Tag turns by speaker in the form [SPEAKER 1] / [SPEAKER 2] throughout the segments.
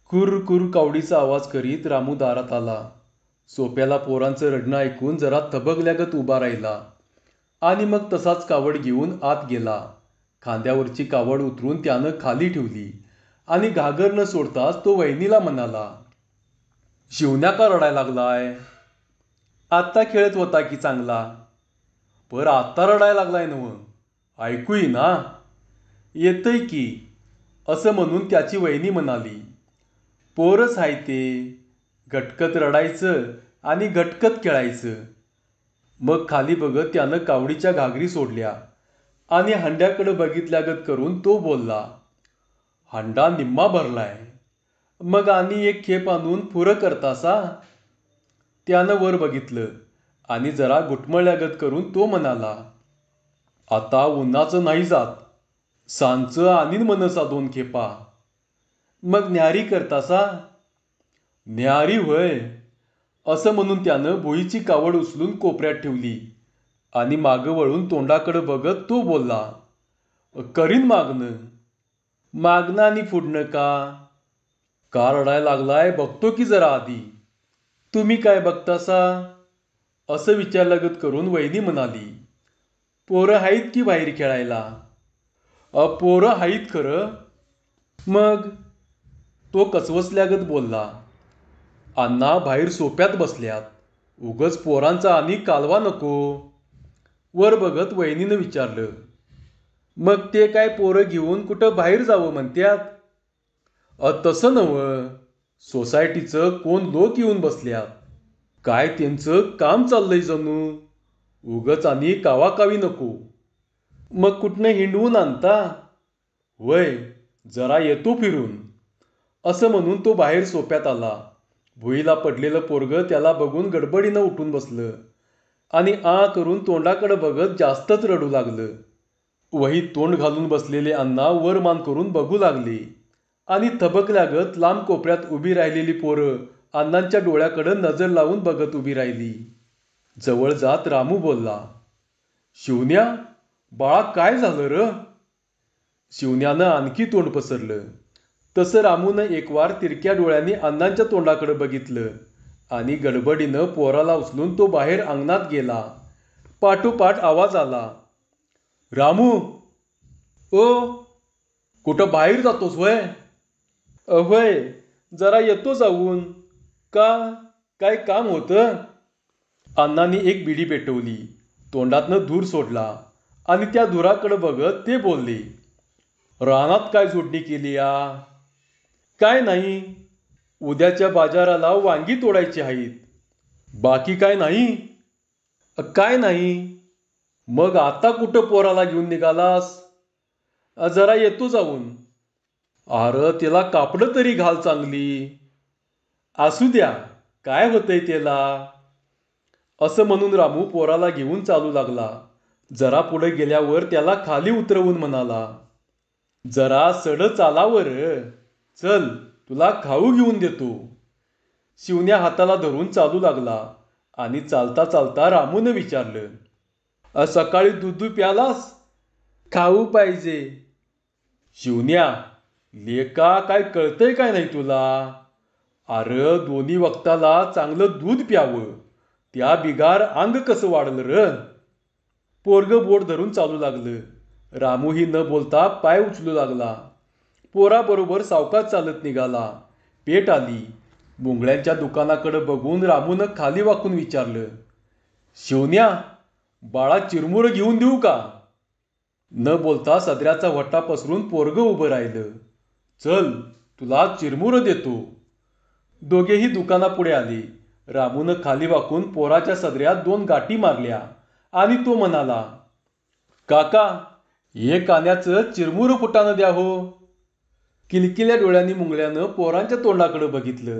[SPEAKER 1] कुर कुर कावडीचा आवाज करीत रामू दारात आला. सोप्याला पोरांचं रडणं ऐकून जरा थबकल्यागत उभा राहिला आणि मग तसाच कावड घेऊन आत गेला. खांद्यावरची कावड उतरून त्यानं खाली ठेवली आणि घागर न सोडताच तो वहिनीला म्हणाला, शिवण्या का रडायला लागलाय? आत्ता खेळत होता की चांगला. पर आत्ता रडायला लागलाय नव? ऐकू ना? येतंय की, असं म्हणून त्याची वहिनी म्हणाली. पोरच आहे ते, घटकत रडायचं आणि घटकत खेळायचं. मग खाली बघत त्यानं कावडीच्या घागरी सोडल्या आणि हंड्याकडे बघितल्यागत करून तो बोलला, हंडा निम्मा भरलाय, मग आणि एक खेप आणून पुरं करतासा? त्यानं वर बघितलं आणि जरा घुटमळल्यागत करून तो म्हणाला, आता उन्हाचं नाही जात, सांचं आणीन मनसा 2 खेपा. मग न्यारी करतासा? न्यारी होय. असं म्हणून त्यानं भुईची कावड उचलून कोपऱ्यात ठेवली आणि मागं वळून तोंडाकडे बघत तो बोलला, करीन मागणं. मागणं आणि पुढणं का? का रडायला लागलाय बघतो की जरा आधी. तुम्ही काय बघतासा? असं विचारल्यागत करून वहिनी म्हणाली, पोरं आहेत की बाहेर खेळायला? पोरं आहेत खरं. मग? तो कचवसल्यागत बोलला, अण्णा बाहेर सोप्यात बसल्यात, उगच पोरांचा आणि कालवा नको. वर बघत वहिनीनं विचारलं, मग ते काय पोरं घेऊन कुठं बाहेर जावं म्हणत्यात? तसं नवं, सोसायटीचं कोण लोक येऊन बसल्यात. काय त्यांचं काम चाललंय जणू, उगच आणि कावाकावी नको. मग कुठनं हिंडवून आणता? वय, जरा येतो फिरून. असं म्हणून तो बाहेर सोप्यात आला. भुईला पडलेलं पोरगं त्याला बघून गडबडीनं उठून बसलं आणि आ करून तोंडाकडे बघत जास्तच रडू लागलं. वहीत तोंड घालून बसलेले अण्णा वर मान करून बघू लागले आणि थबकल्यागत लांब कोपऱ्यात उभी राहिलेली पोरं अण्णांच्या डोळ्याकडे नजर लावून बघत उभी राहिली. जवळ जात रामू बोलला, शिवण्या, बाळा काय झालं र? शिवण्यानं आणखी तोंड पसरलं. तसं रामूनं एकवार तिरक्या डोळ्यांनी अण्णांच्या तोंडाकडे बघितलं आणि गडबडीनं पोराला उचलून तो बाहेर अंगणात गेला. पाठोपाठ आवाज आला, रामू, ओ, कुठं बाहेर जातोस वय? अभय, जरा येतो जाऊन. का, काय काम होतं? अण्णांनी एक बिडी पेटवली, तोंडातनं धूर सोडला आणि त्या धुराकडे बघत ते बोलले, रानात काय जोडणी केली या? काय नाही, उद्याच्या बाजाराला वांगी तोडायची आहेत. बाकी काय नाही? काय नाही. मग आता कुठं पोराला घेऊन निघालास? जरा येतो जाऊन. अरे त्याला कापडं तरी घाल चांगली. असू द्या, काय होतंय त्याला. असं म्हणून रामू पोराला घेऊन चालू लागला. जरा पुढे गेल्यावर त्याला खाली उतरवून म्हणाला, जरा सड चालावर, चल तुला खाऊ घेऊन देतो. शिवण्या हाताला धरून चालू लागला आणि चालता चालता रामूनं विचारलं, सकाळी दूध प्यालास? खाऊ पाहिजे. शिवण्या, लेका काय कळतंय काय नाही तुला? अरे दोन्ही वक्ताला चांगलं दूध प्यावं, त्या बिगार अंग कसं वाढलं र? पोरगं बोट धरून चालू लागलं. रामूही न बोलता पाय उचलू लागला. पोराबरोबर सावकाश चालत निघाला. पेट आली. मुंगळ्यांच्या दुकानाकडे बघून रामूनं खाली वाकून विचारलं, शिवण्या, बाळा चिरमुरं घेऊन देऊ का? न बोलता सदऱ्याचा वट्टा पसरून पोरगं उभं राहिलं. चल तुला चिरमुरं देतो. दोघेही दुकानापुढे आले. रामूनं खाली वाकून पोराच्या सदऱ्यात 2 गाठी मारल्या आणि तो म्हणाला, काका, एक आण्याचं चिरमुरं फुटानं द्या हो. किलकिल्या डोळ्यांनी मुंगळ्यानं पोरांच्या तोंडाकडे बघितलं.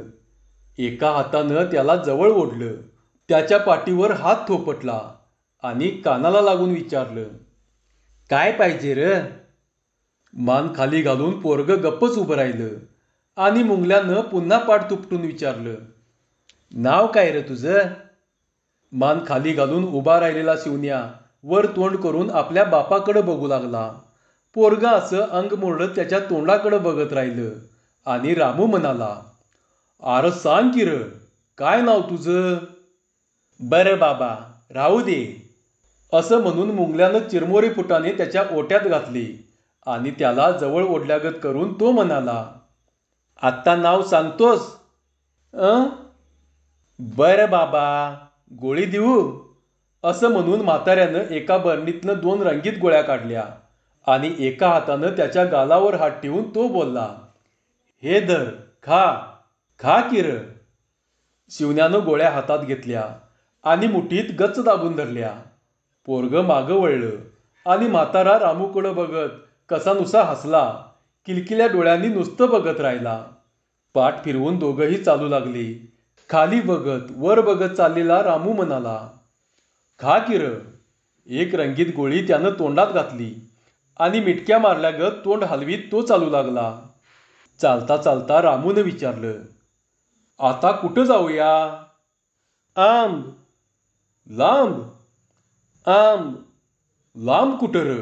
[SPEAKER 1] एका हातानं त्याला जवळ ओढलं, त्याच्या पाठीवर हात थोपटला आणि कानाला लागून विचारलं, काय पाहिजे र? मान खाली घालून पोरगं गप्पच उभं राहिलं आणि मुंगल्यानं पुन्हा पाठ तुपटून विचारलं, नाव काय रे तुझं? मान खाली घालून उभा राहिलेला शिवण्या वर तोंड करून आपल्या बापाकडे बघू लागला. पोरगं असं अंग मोडत त्याच्या तोंडाकडे बघत राहिलं आणि रामू म्हणाला, "अरे सांग की र, काय नाव तुझं?" "बरं बाबा, राहू दे." असं म्हणून मुंगल्यानं चिरमोरी फुटाने त्याच्या ओट्यात घातली आणि त्याला जवळ ओढल्यागत करून तो म्हणाला, "आत्ता नाव सांगतोस?" "अं? बरं बाबा, गोळी देऊ?" असं म्हणून म्हाताऱ्यानं एका बरणीतनं 2 रंगीत गोळ्या काढल्या आणि एका हातानं त्याच्या गालावर हात ठेवून तो बोलला, "हे धर, खा, खा की र." शिवण्यानं गोळ्या हातात घेतल्या आणि मुठीत गच्च दाबून धरल्या. पोरगं मागं वळलं आणि म्हातारा रामूकडं बघत कसानुसा हसला. किलकिल्या डोळ्यांनी नुसतं बघत राहिला. पाठ फिरवून दोघंही चालू लागली. खाली बघत वर बघत चाललेला रामू म्हणाला, "खा की र." एक रंगीत गोळी त्यानं तोंडात घातली आणि मिटक्या मारल्यागत तोंड हलवीत तो चालू लागला. चालता चालता रामूनं विचारलं, "आता कुठं जाऊया?" "आंब." "लांब?" "आंब." "लांब कुठं र?"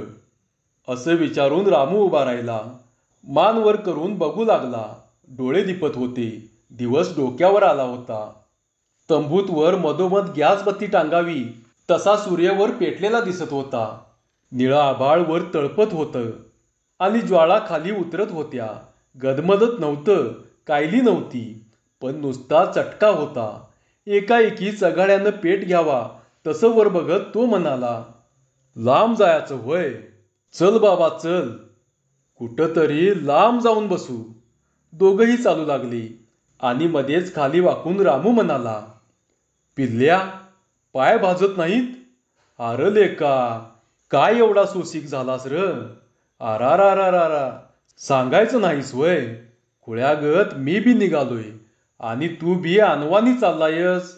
[SPEAKER 1] असं विचारून रामू उभा राहिला. मान वर करून बघू लागला. डोळे दिपत होते. दिवस डोक्यावर आला होता. तंबूत वर मधोमध गॅस बत्ती टांगावी तसा सूर्य वर पेटलेला दिसत होता. निळं आभाळ वर तळपत होतं आणि ज्वाळा खाली उतरत होत्या. गदमदत नव्हतं, कायली नव्हती, पण नुसता चटका होता. एकाएकी चघाळ्यानं पेट घ्यावा तसं वर बघत तो म्हणाला, "लांब जायचं होय. चल बाबा चल. कुठं तरी लांब जाऊन बसू." दोघंही चालू लागली आणि मध्येच खाली वाकून रामू म्हणाला, "पिल्ल्या, पाय भाजत नाहीत?" "अरे लेका, काय एवढा सोसिक झालास र? आरारारारारा, सांगायचं नाहीस वय. खुळ्यागत मी बी निघालोय आणि तू बी अनवानी चाललायस."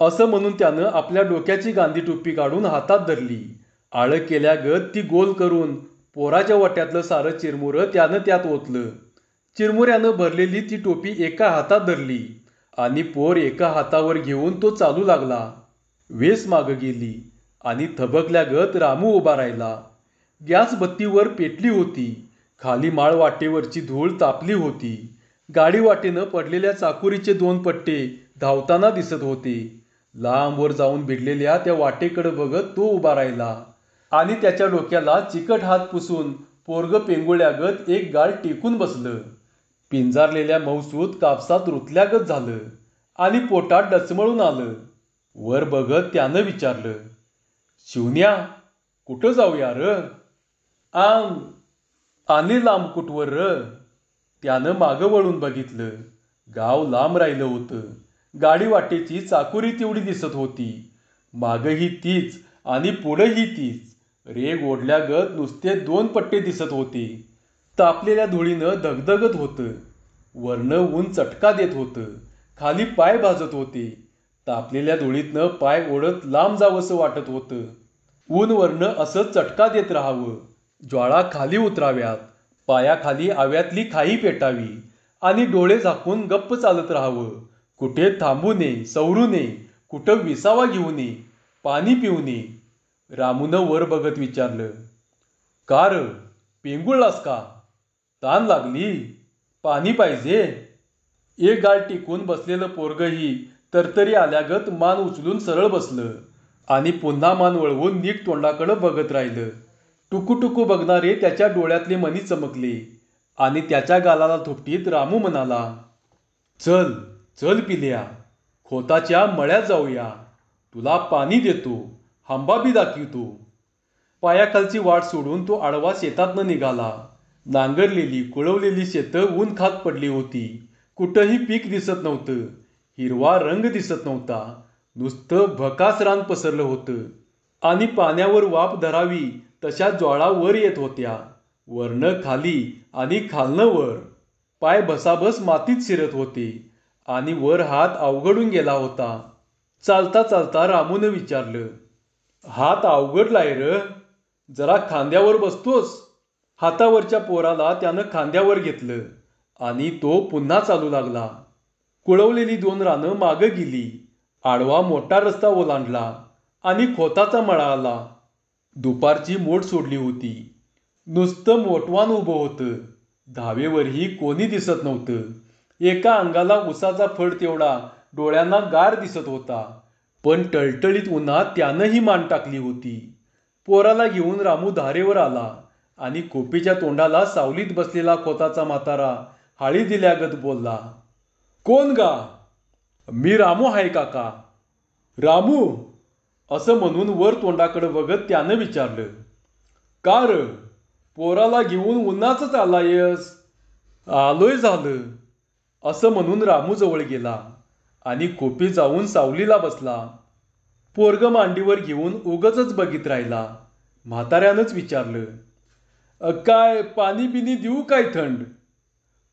[SPEAKER 1] असं म्हणून त्यानं आपल्या डोक्याची गांधी टोपी काढून हातात धरली. आळं केल्यागत ती गोल करून पोराच्या वाट्यातलं सारं चिरमुरं त्यानं त्यात ओतलं. चिरमुऱ्यानं भरलेली ती टोपी एका हातात धरली आणि पोर एका हातावर घेऊन तो चालू लागला. वेस मागं गेली आणि थबकल्यागत रामू उभा राहिला. गॅस बत्तीवर पेटली होती. खाली माळ वाटेवरची धूळ तापली होती. गाडी वाटेनं पडलेल्या चाकोरीचे 2 पट्टे धावताना दिसत होते. लांबवर जाऊन भिडलेल्या त्या वाटेकडं बघत तो उभा राहिला आणि त्याच्या डोक्याला चिकट हात पुसून पोरगं पेंगुळल्यागत एक गाल टेकून बसलं. पिंजारलेल्या मऊसूत कापसात रुतल्यागत झालं आणि पोटात डचमळून आलं. वर बघत त्यानं विचारलं, "शिवण्या, कुठं जाऊया र?" "आंब." "आणि लांब कुठवर र?" त्यानं मागं वळून बघितलं. गाव लांब राहिलं होतं. गाडी वाटेची चाकोरी तेवढी दिसत होती. मागही तीच आणि पुढंही तीच. रेग ओढल्यागत नुसते 2 पट्टे दिसत होते. तापलेल्या धुळीनं धगधगत होतं. वरनं ऊन चटका देत होतं. खाली पाय भाजत होते. तापलेल्या धुळीतनं पाय ओढत लांब जावंसं वाटत होतं. ऊन वरनं असं चटका देत राहावं. ज्वाळा खाली उतराव्यात. पायाखाली आव्यातली खाई पेटावी आणि डोळे झाकून गप्प चालत राहावं. कुठे थांबू नये, सवरू नये, कुठं विसावा घेऊ नये, पाणी पिऊ नये. रामूनं वर बघत विचारलं, "का र? पेंगुळलास का? ताण लागली? पाणी पाहिजे?" एक गाल टिकून बसलेलं पोरगंही तरतरी आल्यागत मान उचलून सरळ बसलं आणि पुन्हा मान वळवून नीट तोंडाकडं बघत राहिलं. टुकूटुकू बघणारे त्याच्या डोळ्यातले मणी चमकले आणि त्याच्या गालाला थोपटीत रामू म्हणाला, "चल, चल पिल्या, खोताच्या मळ्यात जाऊया. तुला पाणी देतो, हंबा बी दाखवतो." पायाखालची वाट सोडून तो आडवा शेतातनं निघाला. नांगरलेली, कुळवलेली शेतं ऊन खात पडली होती. कुठंही पीक दिसत नव्हतं. हिरवा रंग दिसत नव्हता. नुसतं भकास रान पसरलं होतं आणि पाण्यावर वाफ धरावी तशा ज्वाळा वर येत होत्या. वरनं खाली आणि खालनं वर. पाय भसाभस मातीत शिरत होते आणि वर हात अवघडून गेला होता. चालता चालता रामूनं विचारलं, "हात अवघडलाय र? जरा खांद्यावर बसतोस?" हातावरच्या पोराला त्यानं खांद्यावर घेतलं आणि तो पुन्हा चालू लागला. कुळवलेली 2 रानं मागं गेली. आडवा मोठा रस्ता ओलांडला आणि खोताचा मळा आला. दुपारची मोड सोडली होती. नुसतं मोटवान उभं होतं. धावेवरही कोणी दिसत नव्हतं. एका अंगाला उसाचा फड तेवढा डोळ्यांना गार दिसत होता. पण टळटळीत उन्हात त्यानंही मान टाकली होती. पोराला घेऊन रामू धारेवर आला आणि खोपीच्या तोंडाला सावलीत बसलेला खोताचा म्हातारा हाळी दिल्यागत बोलला. कोण गा? मी रामू आहे काका. रामू? असं म्हणून वर तोंडाकडे बघत त्यानं विचारलं. का र? पोराला घेऊन उन्हाचंच आलायस? आलोय झालं. असं म्हणून रामू जवळ गेला आणि खोपी जाऊन सावलीला बसला. पोरग मांडीवर घेऊन उगच बघित राहिला. म्हाताऱ्यानंच विचारलं. काय पाणी बिनी देऊ काय थंड?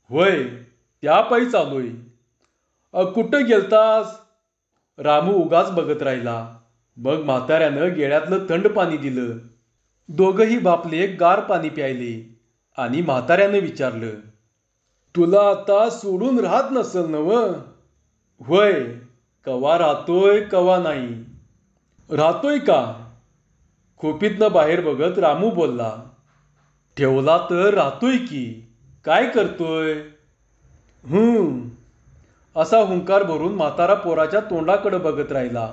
[SPEAKER 1] होय, त्या पायीच आलोय. कुठं गेलतास? रामू उगाच बघत राहिला. मग म्हाताऱ्यानं गेळ्यातलं थंड पाणी दिलं. दोघंही बापले गार पाणी प्यायले आणि म्हाताऱ्यानं विचारलं. तुला आता सोडून राहत नसल नवं? होय, कवा राहतोय कवा नाही. राहतोय का? खोपीतनं बाहेर बघत रामू बोलला. ठेवला तर राहतोय की. काय करतोय? असा हुंकार भरून म्हातारा पोराच्या तोंडाकडे बघत राहिला.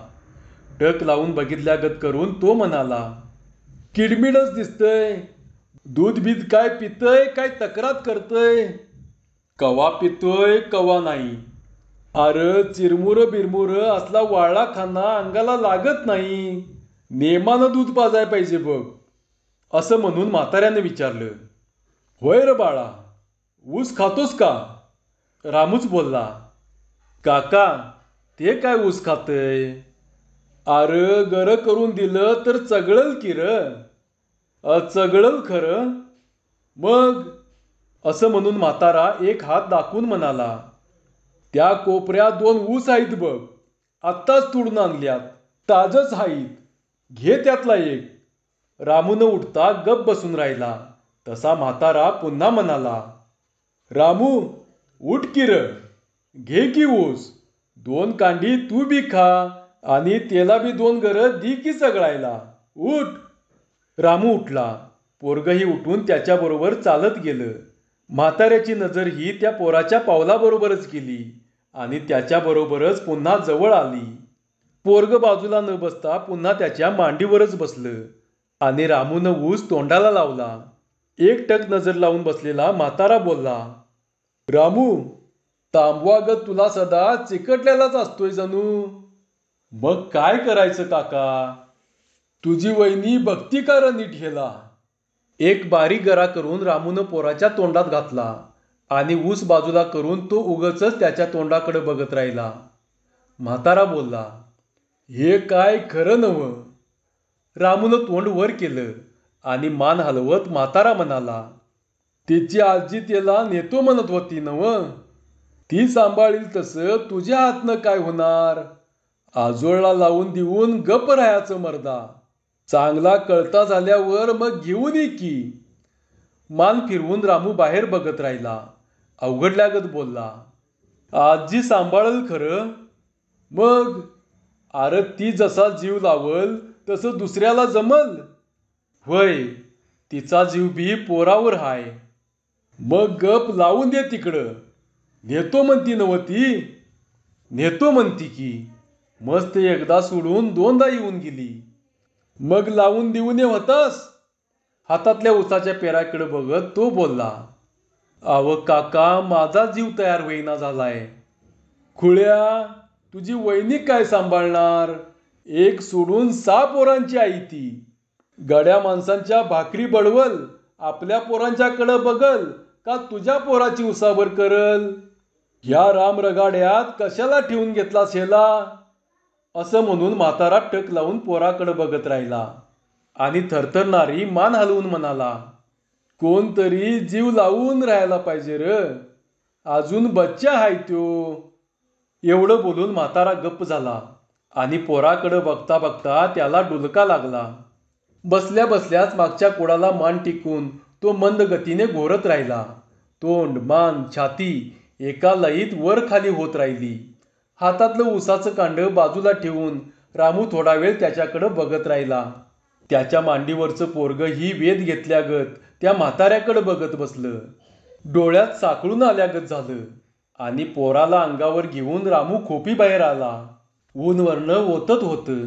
[SPEAKER 1] टक लावून बघितल्यागत करून तो म्हणाला. किडमिडच दिसतंय. दूध बीध काय पितय काय तक्रार करतय? कवा पितोय कवा नाही. अरे चिरमुर बिरमुर असला वाळला खाना अंगाला लागत नाही. नेमानं दूध पाजाय पाहिजे बघ. असं म्हणून म्हाताऱ्यानं विचारलं. होय र बाळा, ऊस खातोस का? रामूच बोलला. काका, ते काय ऊस खातय? अरे गर करून दिलं तर चगळल की र. चगळल खरं. मग? असं म्हणून म्हातारा एक हात दाखवून म्हणाला. त्या कोपऱ्यात 2 ऊस आहेत बघ. आत्ताच तोडून आणल्यात. ताजच आहेत. घे त्यातला एक. रामूनं उठता गप बसून राहिला. तसा म्हातारा पुन्हा म्हणाला. रामू, उठ की र. घे की ऊस. 2 कांडी तू बी खा आणि त्याला बी 2 गरज दी की चगळायला. उठ. रामू उठला. पोरगही उठून त्याच्याबरोबर चालत गेलं. म्हाताऱ्याची नजर ही त्या पोराच्या पावलाबरोबरच गेली आणि त्याच्याबरोबरच पुन्हा जवळ आली. पोरग बाजूला न बसता पुन्हा त्याच्या मांडीवरच बसलं आणि रामूनं ऊस तोंडाला लावला. एकटक नजर लावून बसलेला म्हातारा बोलला. रामू, तांबवागत तुला सदा चिकटलेलाच असतोय जणू. मग काय करायचं काका? तुझी वहिनी बघती का र नीट ह्याला? एक बारीक गरा करून रामूनं पोराच्या तोंडात घातला आणि ऊस बाजूला करून तो उगचच त्याच्या तोंडाकडे बघत राहिला. म्हातारा बोलला. हे काय खरं नव्हं. रामूनं तोंड वर केलं आणि मान हलवत म्हातारा म्हणाला. तिची आजी त्याला नेतो म्हणत होती नव्हं. ती सांभाळील तसं तुझ्या हातनं काय होणार? आजोळला लावून देऊन गप राहायचं मर्दा. चांगला कळता झाल्यावर मग घेऊन ये की. मान फिरवून रामू बाहेर बघत राहिला. अवघडल्यागत बोलला. आजी सांभाळल खरं. मग? अरे ती जसा जीव लावल तसं दुसऱ्याला जमल? होय, तिचा जीव बी पोरावर हाय. मग गप लावून दे तिकडं. नेतो म्हणती नव्ह ती? नेतो म्हणती की. मस्त एकदा सोडून 2दा येऊन गेली. मग लावून देऊन ये होतास? हातातल्या उसाच्या पेराकडे बघत तो बोलला. अव काका, माझा जीव तयार होईना झालाय. खुळ्या, तुझी वहिनी काय सांभाळणार? एक सोडून 6 पोरांची आई ती. गड्या माणसांच्या भाकरी बडवल, आपल्या पोरांच्याकडे बघल का तुझ्या पोराची उसावर करल? ह्या रामरगाड्यात कशाला ठेवून घेतलास ह्याला? असं म्हणून म्हातारा टक लावून पोराकडे बघत राहिला आणि थरथरणारी मान हलवून म्हणाला. कोणतरी जीव लावून राहायला पाहिजे र. अजून बच्चा हाय त्यो. एवढं बोलून म्हातारा गप्प झाला आणि पोराकडे बघता बघता त्याला डुलका लागला. बसल्या बसल्याच मागच्या कोडाला मान टिकून तो मंद गतीने घोरत राहिला. तोंड, मान, छाती एका लयीत वर खाली होत राहिली. हातातलं उसाचं कांड बाजूला ठेवून रामू थोडा वेळ त्याच्याकडे बघत राहिला. त्याच्या मांडीवरचं पोरग ही वेध घेतल्यागत त्या म्हाताऱ्याकडे बघत बसलं. डोळ्यात साकळून आल्यागत झालं आणि पोराला अंगावर घेऊन रामू खोपी बाहेर आला. ऊन वरनं ओतत होतं.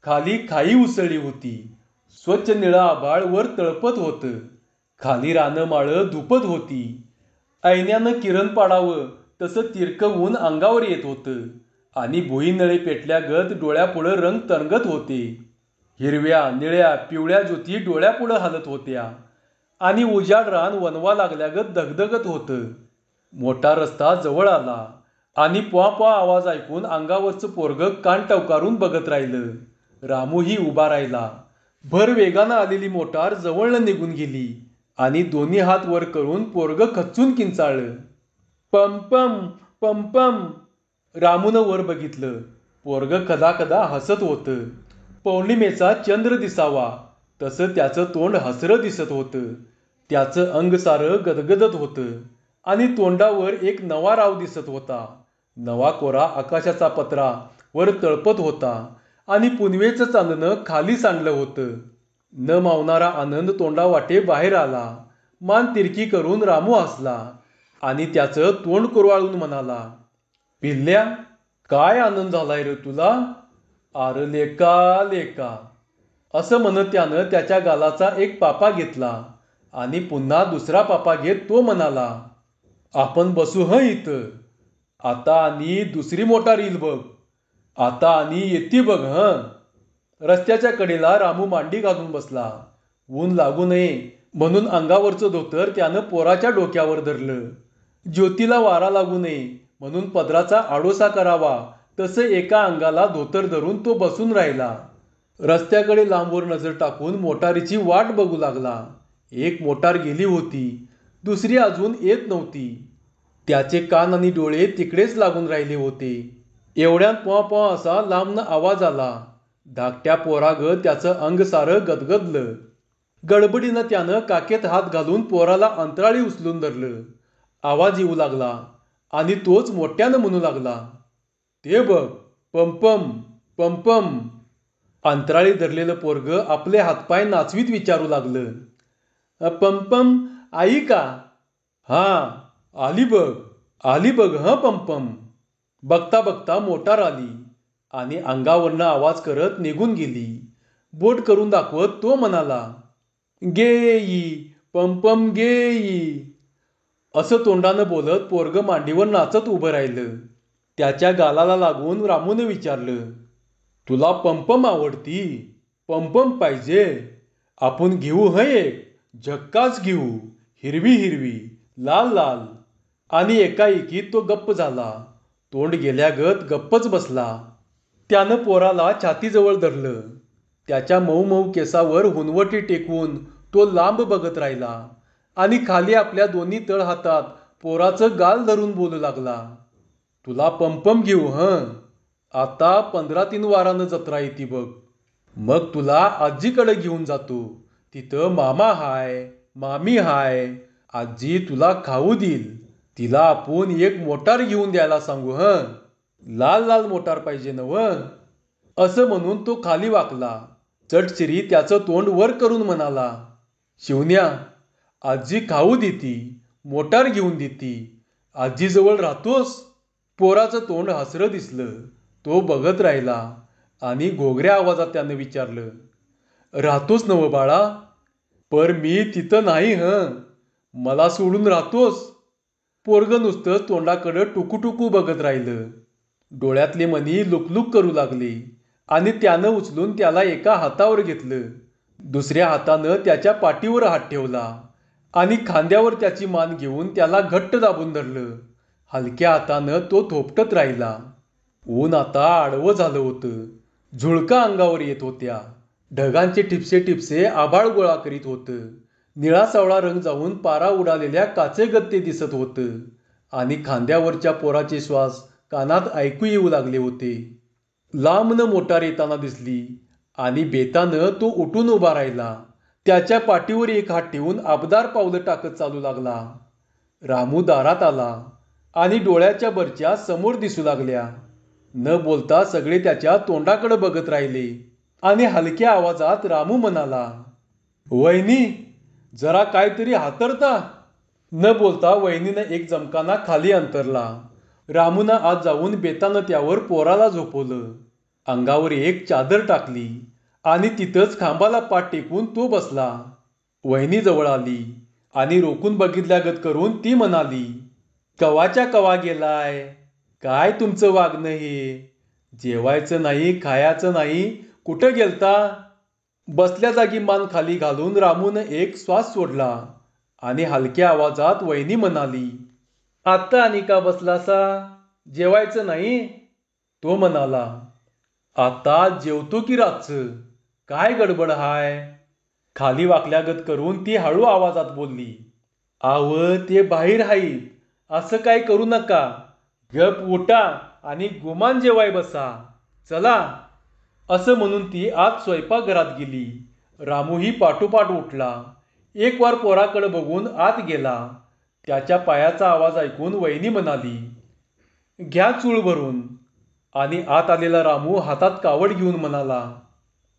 [SPEAKER 1] खाली खाई उसळली होती. स्वच्छ निळं आभाळ वर तळपत होतं. खाली रानं माळं धुपत होती. ऐन्यानं किरण पाडावं तसं तिरकं ऊन अंगावर येत होतं आणि भुईनळे पेटल्यागत डोळ्यापुढं रंग तणगत होते. हिरव्या निळ्या पिवळ्या ज्योती डोळ्यापुढं हालत होत्या आणि उजाड रान वनवा लागल्यागत धगधगत होतं. मोठा रस्ता जवळ आला आणि प्वा प्वा आवाज ऐकून अंगावरचं पोरगं कान टवकारून बघत राहिलं. रामूही उभा राहिला. भर वेगानं आलेली मोटार जवळनं निघून गेली आणि दोन्ही हात वर करून पोरगं खच्चून किंचाळलं. पंपम पंपम. रामूनं वर बघितलं. पोरगं कदाकदा हसत होतं. पौर्णिमेचा चंद्र दिसावा तसं त्याचं तोंड हसरं दिसत होतं. त्याचं अंग सारं गदगदत होतं आणि तोंडावर एक नवा राव दिसत होता. नवा कोरा आकाशाचा पत्रा वर तळपत होता आणि पुनवेचं चांदणं खाली सांडलं होतं. न मावणारा आनंद तोंडावाटे बाहेर आला. मान तिरकी करून रामू हसला आणि त्याचं तोंड कुरवाळून म्हणाला, पिल्ल्या, काय आनंद झालाय रे तुला? आर लेका लेका. असं म्हणत त्यानं त्याच्या गालाचा एक पापा घेतला आणि पुन्हा दुसरा पापा घेत तो म्हणाला, आपण बसू हं इथं. आता आणि दुसरी मोटार येईल बघ. आता आणि येते बघ हं. रस्त्याच्या कडेला रामू मांडी घालून बसला. ऊन लागू नये म्हणून अंगावरचं धोतर त्यानं पोराच्या डोक्यावर धरलं. ज्योतीला वारा लागू नये म्हणून पदराचा आडोसा करावा तसं एका अंगाला धोतर धरून तो बसून राहिला. रस्त्याकडे लांबवर नजर टाकून मोटारीची वाट बघू लागला. एक मोटार गेली होती. दुसरी अजून येत नव्हती. त्याचे कान आणि डोळे तिकडेच लागून राहिले होते. एवढ्यात प्वा प्वा असा लांबनं आवाज आला. धाकट्या पोरागं त्याचं अंग सारं गदगदलं. गडबडीनं त्यानं काकेत हात घालून पोराला अंतराळी उचलून धरलं. आवाज येऊ लागला आणि तोच मोठ्यानं म्हणू लागला, ते बघ, पंपम पंपम. अंतराळी धरलेलं पोरगं आपले हातपाय नाचवीत विचारू लागलं, पंपम आई का? हां, आली बघ हं पंपम. बघता बघता मोटार आली आणि अंगावरनं आवाज करत निघून गेली. बोट करून दाखवत तो म्हणाला, गेई पंपम गेई. असं तोंडानं बोलत पोरगं मांडीवर नाचत उभं राहिलं. त्याच्या गालाला लागून रामूनं विचारलं, तुला पंपम आवडती? पंपम पाहिजे? आपण घेऊ हं एक. झक्काच घेऊ. हिरवी हिरवी, लाल लाल. आणि एकाएकी तो गप्प झाला. तोंड गेल्यागत गप्पच बसला. त्यानं पोराला छातीजवळ धरलं. त्याच्या मऊ मऊ केसावर हुनवटी टेकवून तो लांब बघत राहिला आणि खाली आपल्या दोन्ही तळ हातात पोराचं गाल धरून बोलू लागला, तुला पंपम घेऊ हं. आता 15 वारानं जत्रा येते बघ. मग तुला आजीकडे घेऊन जातो. तिथं मामा हाय, मामी हाय. आजी तुला खाऊ देईल. तिला आपण एक मोटार घेऊन द्यायला सांगू हं. लाल लाल मोटार पाहिजे नव्हं. असं म्हणून तो खाली वाकला. चटचिरी त्याचं तोंड वर करून म्हणाला, शिवण्या, आजी खाऊ देती, मोटार घेऊन देती. आजीजवळ राहतोस? पोराचं तोंड हसरं दिसलं. तो बघत राहिला आणि घोगऱ्या आवाजात त्यानं विचारलं, राहतोस नव बाळा? पर मी तिथं नाही हं. मला सोडून राहतोस? पोरगं नुसतं तोंडाकडं टुकूटुकू बघत राहिलं. डोळ्यातले मनी लुकलुक करू लागले आणि त्यानं उचलून त्याला एका हातावर घेतलं. दुसऱ्या हातानं त्याच्या पाठीवर हात ठेवला आणि खांद्यावर त्याची मान घेऊन त्याला घट्ट दाबून धरलं. हलक्या हातानं तो थोपटत राहिला. ऊन आता आडवं झालं होतं. झुळका अंगावर येत होत्या. ढगांचे टिपसे टिपसे आभाळ गोळा करीत होतं. निळा सावळा रंग जाऊन पारा उडालेल्या काचेगत ते दिसत होतं आणि खांद्यावरच्या पोराचे श्वास कानात ऐकू येऊ लागले होते. लांबनं मोटार येताना दिसली आणि बेतानं तो उठून उभा राहिला. त्याच्या पाठीवर एक हात ठेवून आबदार पावलं टाकत चालू लागला. रामू दारात आला आणि डोळ्याच्या बरच्या समोर दिसू लागल्या. न बोलता सगळे त्याच्या तोंडाकडे बघत राहिले आणि हलक्या आवाजात रामू म्हणाला, वहिनी, जरा काहीतरी हातरता. न बोलता वहिनीनं एक जमकाना खाली अंतरला. रामूनं आत जाऊन बेतानं त्यावर पोराला झोपवलं. अंगावर एक चादर टाकली आणि तिथंच खांबाला पाठ टेकून तो बसला. वहिनी जवळ आली आणि रोखून बघितल्यागत करून ती म्हणाली, कवाच्या कवा गेलाय? काय तुमचं वागणं हे? जेवायचं नाही, खायचं नाही, कुठं गेलता? बसल्या जागी मान खाली घालून रामूनं एक श्वास सोडला आणि हलक्या आवाजात वहिनी म्हणाली, आत्ता आणि का बसलासा? जेवायचं नाही? तो म्हणाला, आता जेवतो की रातचं. काय गडबड हाय? खाली वाकल्यागत करून ती हळू आवाजात बोलली, आव ते बाहेर आहेत. असं काय करू नका. गप उठा आणि गुमान जेवाय बसा. चला. असं म्हणून ती आत स्वयंपाकघरात गेली. रामूही पाठोपाठ उठला. एक वार पोराकडे बघून आत गेला. त्याच्या पायाचा आवाज ऐकून वहिनी म्हणाली, घ्या चूळ भरून. आणि आत आलेला रामू हातात कावड घेऊन म्हणाला,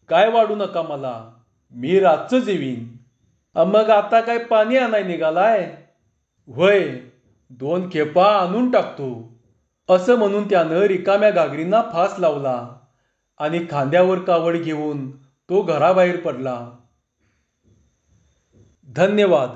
[SPEAKER 1] काय वाढू नका मला. मी रातचं जेवीन. मग आता काय पाणी आणाय निघालाय? व्हय, 2 खेपा आणून टाकतो. असं म्हणून त्यानं रिकाम्या घागरींना फास लावला आणि खांद्यावर कावड घेऊन तो घराबाहेर पडला. धन्यवाद.